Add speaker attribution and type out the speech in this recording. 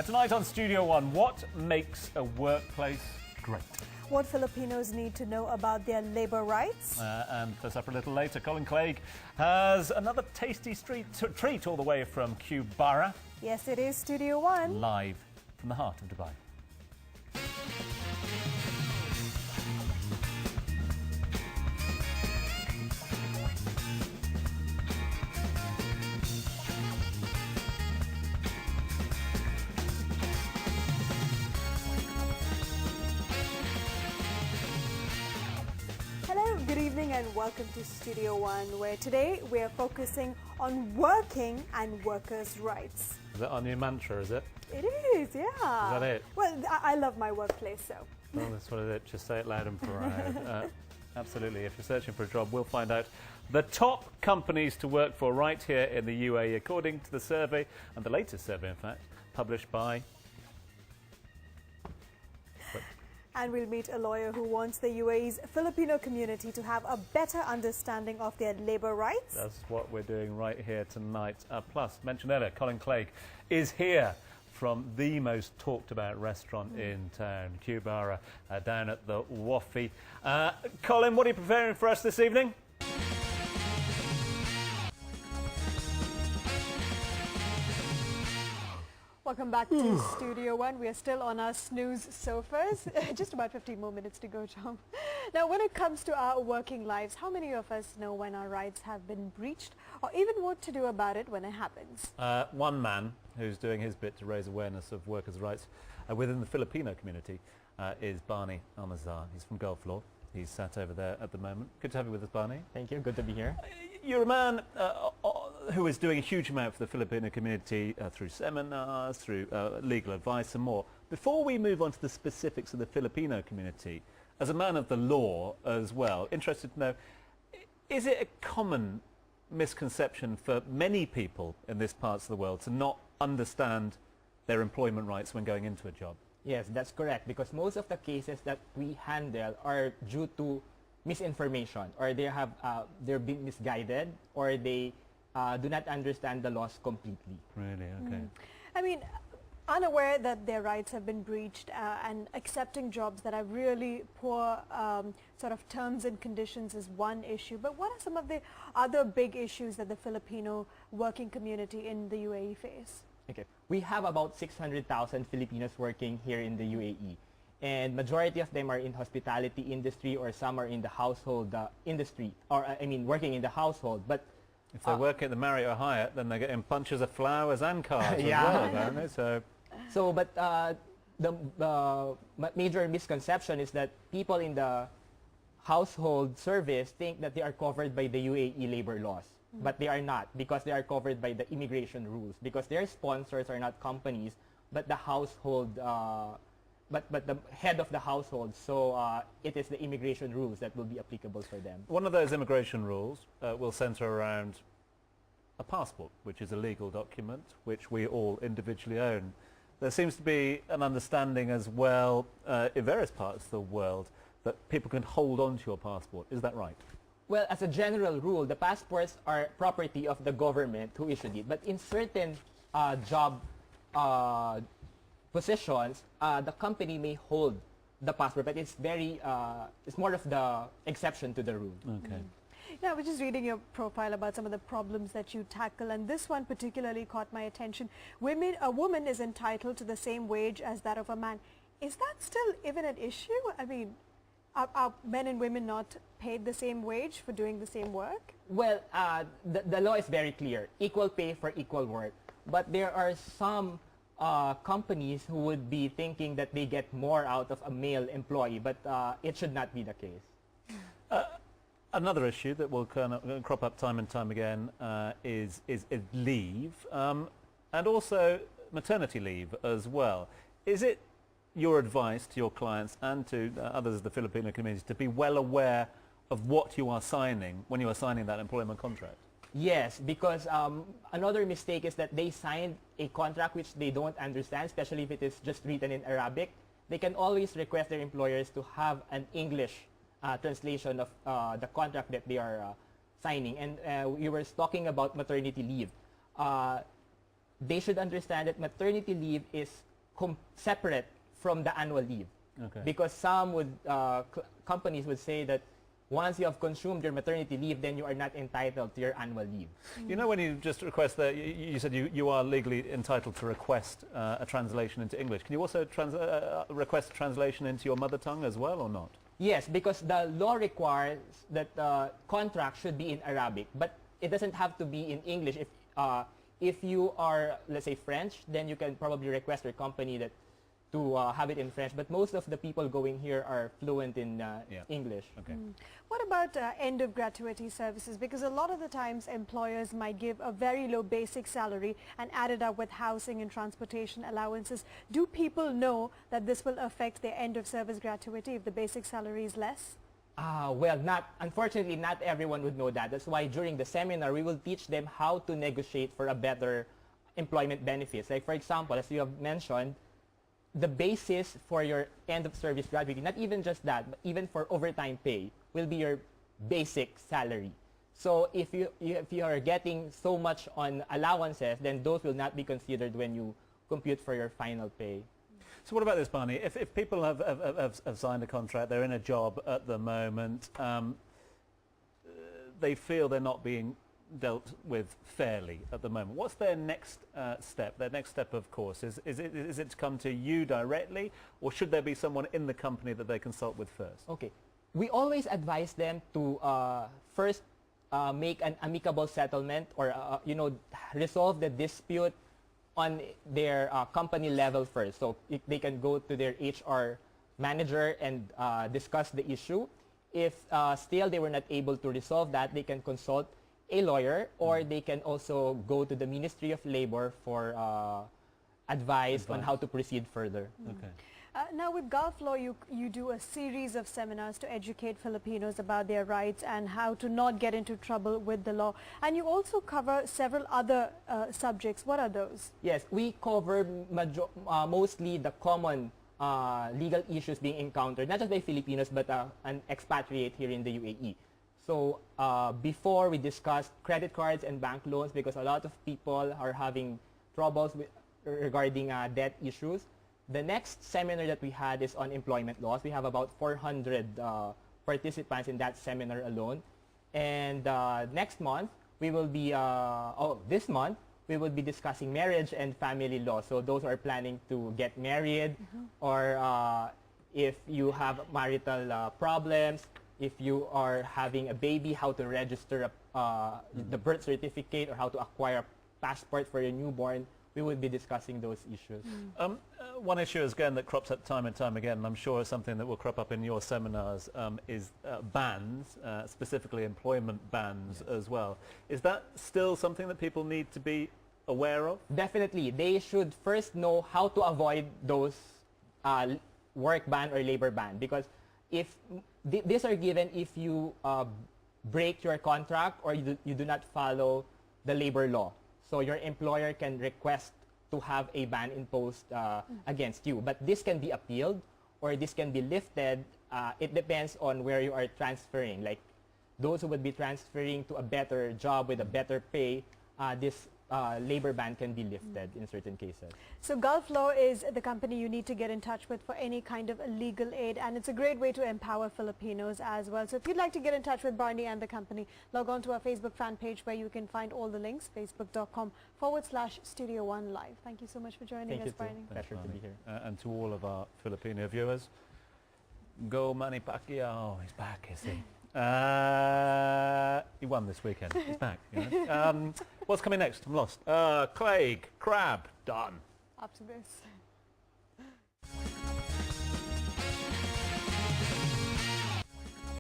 Speaker 1: Tonight on Studio One, what makes a workplace great?
Speaker 2: What Filipinos need to know about their labour rights.
Speaker 1: And for supper a little later, Colin Clegg has another tasty treat all the way from Bara.
Speaker 2: Yes, it is Studio One.
Speaker 1: Live from the heart of Dubai.
Speaker 2: Hello, good evening and welcome to Studio One, where today we are focusing on working and workers' rights.
Speaker 1: Is that our new mantra, is it?
Speaker 2: It is, yeah.
Speaker 1: Is that it?
Speaker 2: Well, I love my workplace, so.
Speaker 1: Well, that's what it is. Just say it loud and proud. Absolutely. If you're searching for a job, we'll find out the top companies to work for right here in the UAE, according to the survey, and the latest survey, in fact, published by...
Speaker 2: And we'll meet a lawyer who wants the UAE's Filipino community to have a better understanding of their labour rights.
Speaker 1: That's what we're doing right here tonight. Plus, mentioned earlier, Colin Clegg is here from the most talked about restaurant in town, Bara, down at the Wafi. Colin, what are you preparing for us this evening?
Speaker 2: Welcome back to Studio One. We are still on our snooze sofas. Just about 15 more minutes to go, Tom. Now, when it comes to our working lives, how many of us know when our rights have been breached or even what to do about it when it happens?
Speaker 1: One man who's doing his bit to raise awareness of workers' rights within the Filipino community is Barney Almazar. He's from Gulflaw. He's sat over there at the moment. Good to have you with us, Barney.
Speaker 3: Thank you. Good to be here.
Speaker 1: You're a man who is doing a huge amount for the Filipino community through seminars, through legal advice and more. Before we move on to the specifics of the Filipino community, as a man of the law as well, interested to know, is it a common misconception for many people in this part of the world to not understand their employment rights when going into a job?
Speaker 3: Yes, that's correct, because most of the cases that we handle are due to misinformation, or they're being misguided, or they do not understand the laws completely.
Speaker 1: Really? Okay.
Speaker 2: I mean, unaware that their rights have been breached and accepting jobs that have really poor sort of terms and conditions is one issue. But what are some of the other big issues that the Filipino working community in the UAE face?
Speaker 3: Okay. We have about 600,000 Filipinos working here in the UAE. And majority of them are in hospitality industry, or some are in the household industry, or working in the household. But
Speaker 1: if they work at the Marriott or Hyatt, then they're getting bunches of flowers and cards
Speaker 3: Yeah.
Speaker 1: as well, apparently.
Speaker 3: But the major misconception is that people in the household service think that they are covered by the UAE labor laws. But they are not, because they are covered by the immigration rules, because their sponsors are not companies, but the household, but the head of the household. So it is the immigration rules that will be applicable for them.
Speaker 1: One of those immigration rules will centre around a passport, which is a legal document which we all individually own. There seems to be an understanding as well in various parts of the world that people can hold on to your passport. Is that right?
Speaker 3: Well, as a general rule, the passports are property of the government who issued it. But in certain job positions, the company may hold the passport, but it's more of the exception to the rule.
Speaker 1: Okay.
Speaker 2: Yeah, I was just reading your profile about some of the problems that you tackle, and this one particularly caught my attention. A woman is entitled to the same wage as that of a man. Is that still even an issue? I mean, are men and women not paid the same wage for doing the same work?
Speaker 3: Well, the law is very clear. Equal pay for equal work. But there are some companies who would be thinking that they get more out of a male employee, but it should not be the case.
Speaker 1: Another issue that will crop up time and time again is leave, and also maternity leave as well. Is it your advice to your clients and to others of the Filipino community to be well aware of what you are signing when you are signing that employment contract?
Speaker 3: Yes, because another mistake is that they signed a contract which they don't understand, especially if it is just written in Arabic. They can always request their employers to have an English translation of the contract that they are signing. And we were talking about maternity leave. they should understand that maternity leave is separate from the annual leave.
Speaker 1: Okay.
Speaker 3: Because some companies would say that once you have consumed your maternity leave, then you are not entitled to your annual leave.
Speaker 1: You know, when you just request that, you said you are legally entitled to request a translation into English. Can you also request translation into your mother tongue as well, or not?
Speaker 3: Yes, because the law requires that the contract should be in Arabic, but it doesn't have to be in English. If you are, let's say, French, then you can probably request your company that to have it in French. But most of the people going here are fluent in English.
Speaker 1: Okay.
Speaker 2: What about end of gratuity services? Because a lot of the times employers might give a very low basic salary and add it up with housing and transportation allowances. Do people know that this will affect their end of service gratuity if the basic salary is less?
Speaker 3: Well, unfortunately, not everyone would know that. That's why during the seminar, we will teach them how to negotiate for a better employment benefits. Like, for example, as you have mentioned, the basis for your end of service gratuity, not even just that, but even for overtime pay, will be your basic salary. So if you are getting so much on allowances, then those will not be considered when you compute for your final pay.
Speaker 1: So what about this, Barney? If people have signed a contract, they're in a job at the moment, they feel they're not being dealt with fairly at the moment. What's their next step? Their next step, of course, is it to come to you directly, or should there be someone in the company that they consult with first?
Speaker 3: Okay. We always advise them to first make an amicable settlement, or resolve the dispute on their company level first. So they can go to their HR manager and discuss the issue. If still they were not able to resolve that, they can consult a lawyer, or they can also go to the Ministry of Labor for advice on how to proceed further.
Speaker 1: Okay.
Speaker 2: Now with Gulflaw, you do a series of seminars to educate Filipinos about their rights and how to not get into trouble with the law. And you also cover several other subjects. What are those?
Speaker 3: Yes, we cover mostly the common legal issues being encountered, not just by Filipinos, but an expatriate here in the UAE. So before, we discussed credit cards and bank loans, because a lot of people are having troubles regarding debt issues. The next seminar that we had is on employment laws. We have about 400 participants in that seminar alone. And next month, we will be, this month, we will be discussing marriage and family law. So those who are planning to get married, or if you have marital problems, if you are having a baby, how to register the birth certificate, or how to acquire a passport for your newborn, we will be discussing those issues.
Speaker 1: One issue, again, that crops up time and time again, and I'm sure something that will crop up in your seminars, is bans, specifically employment bans as well. Is that still something that people need to be aware of?
Speaker 3: Definitely. They should first know how to avoid those work ban or labor ban, because if these are given if you break your contract, or you do not follow the labor law. So your employer can request to have a ban imposed against you. But this can be appealed, or this can be lifted. It depends on where you are transferring. Like those who would be transferring to a better job with a better pay, this labor ban can be lifted in certain cases. So
Speaker 2: Gulflaw is the company you need to get in touch with for any kind of legal aid, and it's a great way to empower Filipinos as well. So if you'd like to get in touch with Barney and the company, log on to our Facebook fan page where you can find all the links, facebook.com/Studio One Live. Thank you so much for joining us, Barney.
Speaker 3: Pleasure to be here.
Speaker 1: And to all of our Filipino viewers, go Manny Pacquiao. He's back, is he? He won this weekend. He's back. You know? What's coming next? I'm lost. Craig, Crab, done.
Speaker 2: Up to this.